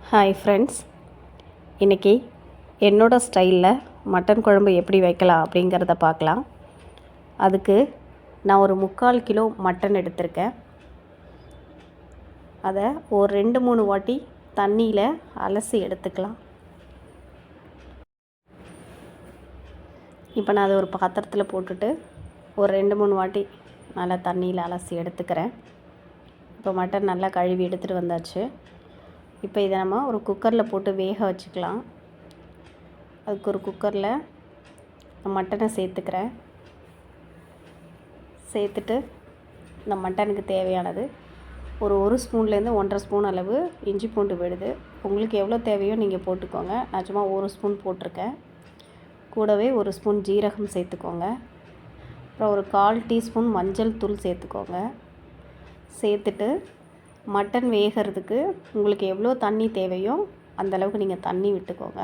Hi friends, இன்றைக்கி என்னோடய ஸ்டைலில் மட்டன் குழம்பு எப்படி வைக்கலாம் அப்படிங்கிறத பார்க்கலாம். அதுக்கு நான் ஒரு 3/4 கிலோ மட்டன் எடுத்திருக்கேன். அதை ஒரு 2-3 வாட்டி தண்ணியில் அலசி எடுத்துக்கலாம். இப்போ நான் அதை ஒரு பாத்திரத்தில் போட்டுட்டு ஒரு 2-3 வாட்டி நல்லா தண்ணியில் அலசி எடுத்துக்கிறேன். இப்போ மட்டன் நல்லா கழுவி எடுத்துகிட்டு வந்தாச்சு. இப்போ இதை நம்ம ஒரு குக்கரில் போட்டு வேக வச்சுக்கலாம். அதுக்கு ஒரு குக்கரில் மட்டனை சேர்த்துக்கிறேன். சேர்த்துட்டு இந்த மட்டனுக்கு தேவையானது ஒரு ஸ்பூன்லேருந்து 1.5 ஸ்பூன் அளவு இஞ்சி பூண்டு விழுது. உங்களுக்கு எவ்வளோ தேவையோ நீங்கள் போட்டுக்கோங்க. நான் சும்மா 1 ஸ்பூன் போட்டிருக்கேன். கூடவே 1 ஸ்பூன் ஜீரகம் சேர்த்துக்கோங்க. அப்புறம் ஒரு 1/4 டீஸ்பூன் மஞ்சள் தூள் சேர்த்துக்கோங்க. சேர்த்துட்டு மட்டன் வேகிறதுக்கு உங்களுக்கு எவ்வளோ தண்ணி தேவையோ அந்தளவுக்கு நீங்கள் தண்ணி விட்டுக்கோங்க.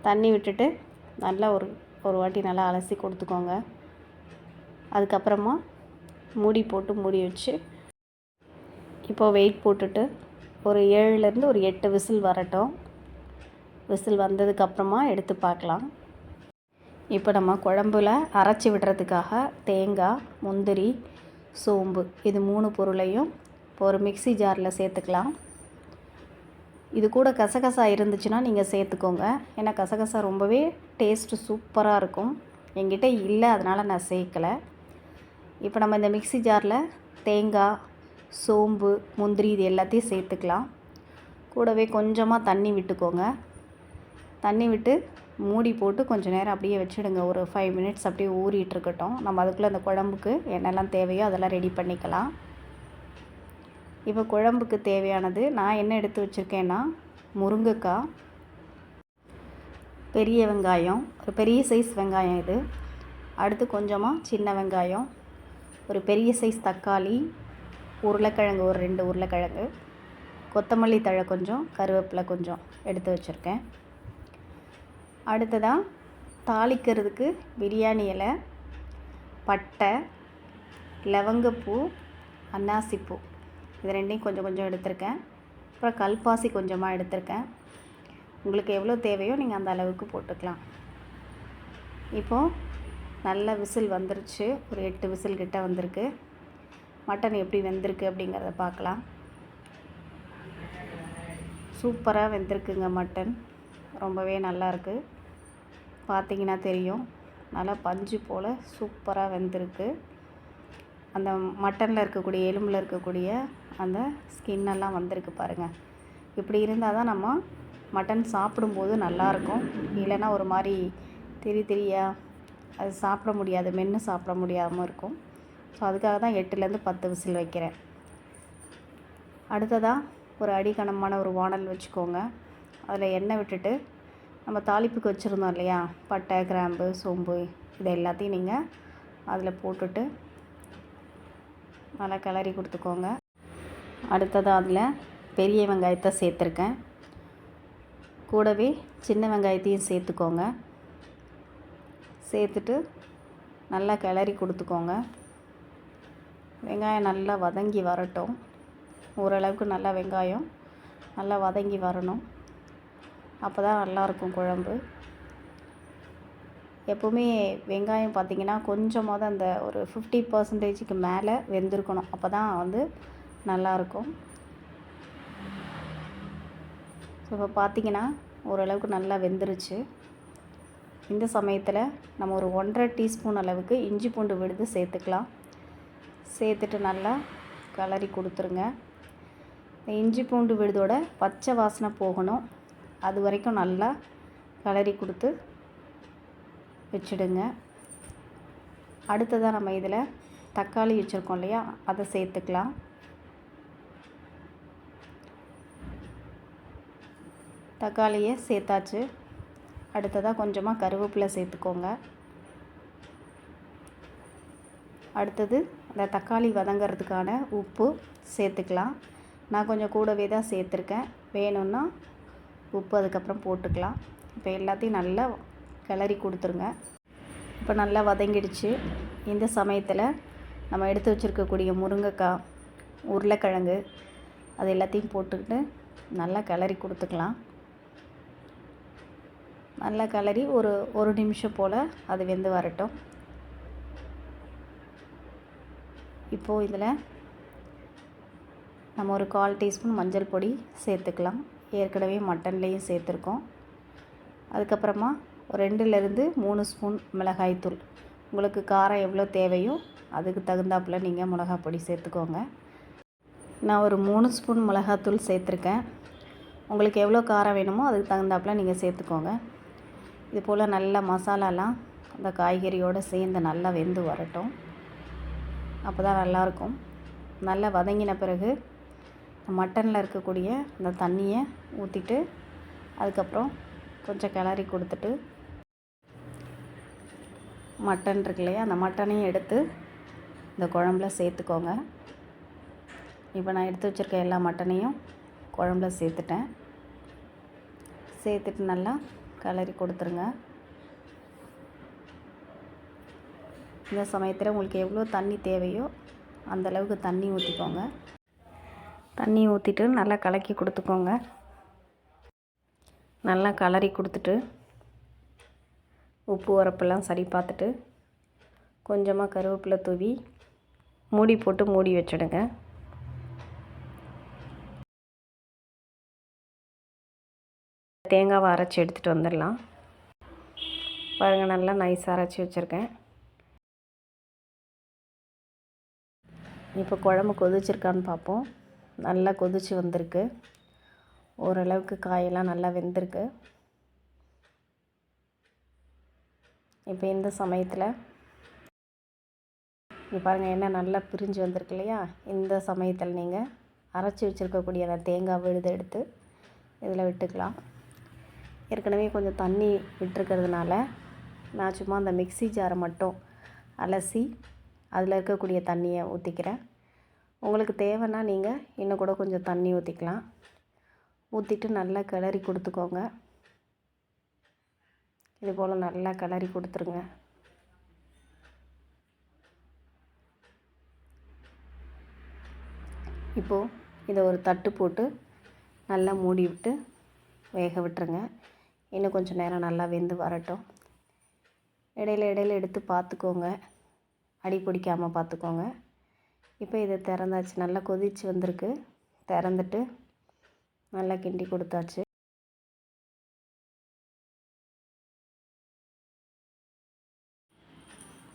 தண்ணி விட்டுட்டு நல்லா ஒரு வாட்டி நல்லா அலசி கொடுத்துக்கோங்க. அதுக்கப்புறமா மூடி போட்டு மூடி வச்சு இப்போது வெயிட் போட்டுட்டு ஒரு 7லேருந்து ஒரு 8 விசில் வரட்டும். விசில் வந்ததுக்கப்புறமா எடுத்து பார்க்கலாம். இப்போ நம்ம குழம்புல அரைச்சி விடுறதுக்காக தேங்காய், முந்திரி, சோம்பு இது 3 பொருளையும் ஒரு மிக்ஸி ஜாரில் சேர்த்துக்கலாம். இது கூட கசகசா இருந்துச்சுன்னா நீங்கள் சேர்த்துக்கோங்க. ஏன்னா கசகசா ரொம்பவே டேஸ்ட்டு சூப்பராக இருக்கும். என்கிட்ட இல்லை, அதனால் நான் சேர்க்கலை. இப்போ நம்ம இந்த மிக்ஸி ஜாரில் தேங்காய், சோம்பு, முந்திரி இது எல்லாத்தையும் சேர்த்துக்கலாம். கூடவே கொஞ்சமாக தண்ணி விட்டுக்கோங்க. தண்ணி விட்டு மூடி போட்டு கொஞ்சம் நேரம் அப்படியே வச்சுடுங்க. ஒரு 5 மினிட்ஸ் அப்படியே ஊறிட்டுருக்கட்டும். நம்ம அதுக்குள்ளே அந்த குழம்புக்கு என்னெல்லாம் தேவையோ அதெல்லாம் ரெடி பண்ணிக்கலாம். இப்போ குழம்புக்கு தேவையானது நான் என்ன எடுத்து வச்சுருக்கேன்னா, முருங்கைக்காய், பெரிய வெங்காயம், ஒரு பெரிய சைஸ் வெங்காயம் இது. அடுத்து கொஞ்சமாக சின்ன வெங்காயம், ஒரு பெரிய சைஸ் தக்காளி, உருளைக்கிழங்கு ஒரு 2 உருளைக்கிழங்கு, கொத்தமல்லி தழை கொஞ்சம், கருவேப்பிலை கொஞ்சம் எடுத்து வச்சுருக்கேன். அடுத்ததாக தாளிக்கிறதுக்கு பிரியாணி இலை, பட்டை, லவங்கப்பூ, அன்னாசிப்பூ இது 2ஐயும் கொஞ்சம் கொஞ்சம் எடுத்திருக்கேன். அப்புறம் கல்பாசி கொஞ்சமாக எடுத்திருக்கேன். உங்களுக்கு எவ்வளோ தேவையோ நீங்கள் அந்த அளவுக்கு போட்டுக்கலாம். இப்போது நல்ல விசில் வந்துருச்சு. ஒரு 8 விசில் கிட்ட வந்திருக்கு. மட்டன் எப்படி வெந்திருக்கு அப்படிங்கிறத பார்க்கலாம். சூப்பராக வெந்திருக்குங்க மட்டன். ரொம்பவே நல்லாயிருக்கு. பார்த்திங்கன்னா தெரியும், நல்லா பஞ்சு போல் சூப்பராக வெந்திருக்கு. அந்த மட்டனில் இருக்கக்கூடிய எலும்பில் இருக்கக்கூடிய அந்த ஸ்கின்னெல்லாம் வந்திருக்கு பாருங்கள். இப்படி இருந்தால் தான் நம்ம மட்டன் சாப்பிடும்போது நல்லாயிருக்கும். இல்லைன்னா ஒரு மாதிரி திரியாக அது சாப்பிட முடியாது, மென்று சாப்பிட முடியாமல் இருக்கும். ஸோ அதுக்காக தான் 8லேருந்து 10 விசில் வைக்கிறேன். அடுத்ததாக ஒரு அடிக்கனமான ஒரு வானல் வச்சுக்கோங்க. அதில் எண்ணெய் விட்டுட்டு நம்ம தாளிப்புக்கு வச்சுருந்தோம் இல்லையா, பட்டை, கிராம்பு, சோம்பு இது எல்லாத்தையும் நீங்கள் அதில் போட்டுட்டு நல்லா கிளறி கொடுத்துக்கோங்க. அடுத்ததாக அதில் பெரிய வெங்காயத்தை சேர்த்துருக்கேன். கூடவே சின்ன வெங்காயத்தையும் சேர்த்துக்கோங்க. சேர்த்துட்டு நல்லா கிளறி கொடுத்துக்கோங்க. வெங்காயம் நல்லா வதங்கி வரட்டும். ஓரளவுக்கு நல்லா வெங்காயம் நல்லா வதங்கி வரணும். அப்போ தான் நல்லாயிருக்கும் குழம்பு. எப்போவுமே வெங்காயம் பார்த்திங்கன்னா கொஞ்சமாவது அந்த ஒரு 50% மேலே வெந்திருக்கணும். அப்போ தான் நல்லாயிருக்கும். ஸோ இப்போ பார்த்திங்கன்னா ஓரளவுக்கு நல்லா வெந்துருச்சு. இந்த சமயத்தில் நம்ம ஒரு 1.5 டீஸ்பூன் அளவுக்கு இஞ்சி பூண்டு விழுது சேர்த்துக்கலாம். சேர்த்துட்டு நல்லா கிளறி கொடுத்துருங்க. இந்த இஞ்சி பூண்டு விழுதோட பச்சை வாசனை போகணும். அது வரைக்கும் நல்லா கிளறி கொடுத்து வச்சுடுங்க. அடுத்ததாக நம்ம இதில் தக்காளி வச்சுருக்கோம் இல்லையா, அதை சேர்த்துக்கலாம். தக்காளியை சேர்த்தாச்சு. அடுத்ததாக கொஞ்சமாக கருவேப்பிலை சேர்த்துக்கோங்க. அடுத்தது அந்த தக்காளி வதங்கிறதுக்கான உப்பு சேர்த்துக்கலாம். நான் கொஞ்சம் கூடவே தான் சேர்த்துருக்கேன். வேணும்னா உப்பு அதுக்கப்புறம் போட்டுக்கலாம். இப்போ எல்லாத்தையும் நல்லா கிளறி கொடுத்துருங்க. இப்போ நல்லா வதங்கிடுச்சு. இந்த சமயத்தில் நம்ம எடுத்து வச்சுருக்கக்கூடிய முருங்கைக்காய், உருளைக்கிழங்கு, அது எல்லாத்தையும் போட்டுக்கிட்டு நல்லா கிளறி கொடுத்துக்கலாம். நல்லா கிளறி ஒரு நிமிஷம் போல் அது வெந்து வரட்டும். இப்போது இதில் நம்ம ஒரு 1/4 டீஸ்பூன் மஞ்சள் பொடி சேர்த்துக்கலாம். ஏற்கனவே மட்டன்லேயும் சேர்த்துருக்கோம். அதுக்கப்புறமா 2லேருந்து 3 ஸ்பூன் மிளகாய்த்தூள். உங்களுக்கு காரம் எவ்வளோ தேவையோ அதுக்கு தகுந்தாப்பில் நீங்கள் மிளகாய் பொடி சேர்த்துக்கோங்க. நான் ஒரு 3 ஸ்பூன் மிளகாத்தூள் சேர்த்துருக்கேன். உங்களுக்கு எவ்வளோ காரம் வேணுமோ அதுக்கு தகுந்தாப்பில் நீங்கள் சேர்த்துக்கோங்க. இது போல் நல்லா மசாலாலாம் அந்த காய்கறியோடு சேர்ந்து நல்லா வெந்து வரட்டும். அப்போ தான் நல்லாயிருக்கும். நல்லா வதங்கின பிறகு மட்டனில் இருக்கக்கூடிய அந்த தண்ணியை ஊற்றிட்டு அதுக்கப்புறம் கொஞ்சம் கிளறி கொடுத்துட்டு மட்டன் இருக்கு இல்லையா, அந்த மட்டனையும் எடுத்து இந்த குழம்புல சேர்த்துக்கோங்க. இப்போ நான் எடுத்து வச்சுருக்க எல்லா மட்டனையும் குழம்புல சேர்த்துட்டேன். சேர்த்துட்டு நல்லா கிளறி கொடுத்துருங்க. இந்த சமயத்தில் உங்களுக்கு எவ்வளோ தண்ணி தேவையோ அந்தளவுக்கு தண்ணி ஊற்றிக்கோங்க. தண்ணி ஊற்றிட்டு நல்லா கலக்கி கொடுத்துக்கோங்க. நல்லா கிளறி கொடுத்துட்டு உப்பு உரப்பெல்லாம் சரி பார்த்துட்டு கொஞ்சமாக கருவேப்பிலை தூவி மூடி போட்டு மூடி வச்சுடுங்க. தேங்காவை அரைச்சி எடுத்துகிட்டு வந்துடலாம். பாருங்கள், நல்லா நைஸாக அரைச்சி வச்சுருக்கேன். இப்போ குழம்பு கொதிச்சிருக்கான்னு பார்ப்போம். நல்லா கொதிச்சு வந்திருக்கு. ஓரளவுக்கு காயெல்லாம் நல்லா வெந்திருக்கு. இப்போ இந்த சமயத்தில் இங்கே பாருங்கள், எண்ணெய் நல்லா பிரிஞ்சு வந்திருக்கு இல்லையா. இந்த சமயத்தில் நீங்கள் அரைச்சி வச்சுருக்கக்கூடிய அந்த தேங்காய் விழுதை எடுத்து இதில் விட்டுக்கலாம். ஏற்கனவே கொஞ்சம் தண்ணி விட்டுருக்கிறதுனால நான் சும்மா அந்த மிக்ஸி ஜாரை மட்டும் அலசி அதில் இருக்கக்கூடிய தண்ணியை ஊற்றிக்கிறேன். உங்களுக்கு தேவைன்னா நீங்கள் இன்னும் கூட கொஞ்சம் தண்ணி ஊற்றிக்கலாம். ஊற்றிட்டு நல்லா கிளறி கொடுத்துக்கோங்க. இது போல் நல்லா கிளறி கொடுத்துருங்க. இப்போது இதை ஒரு தட்டு போட்டு நல்லா மூடி விட்டு வேக விட்டுருங்க. இன்னும் கொஞ்சம் நேரம் நல்லா வெந்து வரட்டும். இடையில எடுத்து பார்த்துக்கோங்க, அடி பிடிக்காமல் பார்த்துக்கோங்க. இப்போ இதை திறந்தாச்சு. நல்லா கொதிச்சு வந்திருக்கு. திறந்துட்டு நல்லா கிண்டி கொடுத்தாச்சு.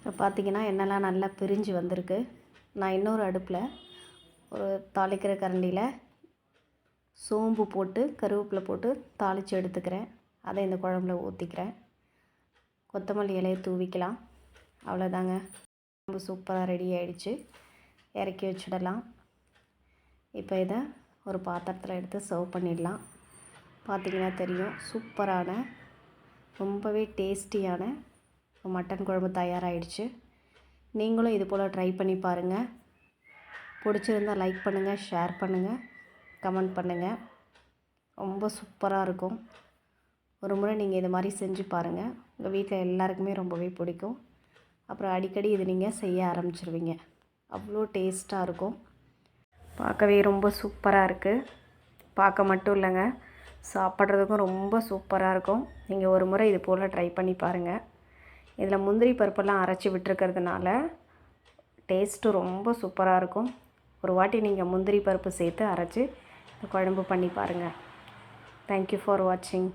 இப்போ பார்த்திங்கன்னா எண்ணெய்லாம் நல்லா பிரிஞ்சு வந்திருக்கு. நான் இன்னொரு அடுப்பில் ஒரு தாளிக்கிற கரண்டியில் சோம்பு போட்டு கருவேப்பிலை போட்டு தாளித்து எடுத்துக்கிறேன். அதை இந்த குழம்புல ஊற்றிக்கிறேன். கொத்தமல்லி இலையை தூவிக்கலாம். அவ்வளோதாங்க, குழம்பு சூப்பராக ரெடி ஆகிடுச்சு. இறக்கி வச்சிடலாம். இப்போ இதை ஒரு பாத்திரத்தில் எடுத்து சர்வ் பண்ணிடலாம். பார்த்திங்கன்னா தெரியும், சூப்பரான ரொம்பவே டேஸ்டியான மட்டன் குழம்பு தயாராகிடுச்சு. நீங்களும் இது போல் ட்ரை பண்ணி பாருங்கள். பிடிச்சிருந்தால் லைக் பண்ணுங்கள், ஷேர் பண்ணுங்கள், கமெண்ட் பண்ணுங்கள். ரொம்ப சூப்பராக இருக்கும். ஒரு முறை நீங்கள் இது மாதிரி செஞ்சு பாருங்கள். உங்கள் வீட்டில் எல்லாருக்குமே ரொம்பவே பிடிக்கும். அப்புறம் அடிக்கடி இது நீங்கள் செய்ய ஆரம்பிச்சிருவீங்க. அவ்வளோ டேஸ்ட்டாக இருக்கும். பார்க்கவே ரொம்ப சூப்பராக இருக்குது. பார்க்க மட்டும் இல்லைங்க, சாப்பிட்றதுக்கும் ரொம்ப சூப்பராக இருக்கும். நீங்கள் ஒரு முறை இது போல் ட்ரை பண்ணி பாருங்கள். இதில் முந்திரி பருப்பெல்லாம் அரைச்சி விட்டுருக்கிறதுனால டேஸ்ட்டு ரொம்ப சூப்பராக இருக்கும். ஒரு வாட்டி நீங்கள் முந்திரி பருப்பு சேர்த்து அரைச்சி குழம்பு பண்ணி பாருங்கள். தேங்க்யூ ஃபார் வாட்சிங்.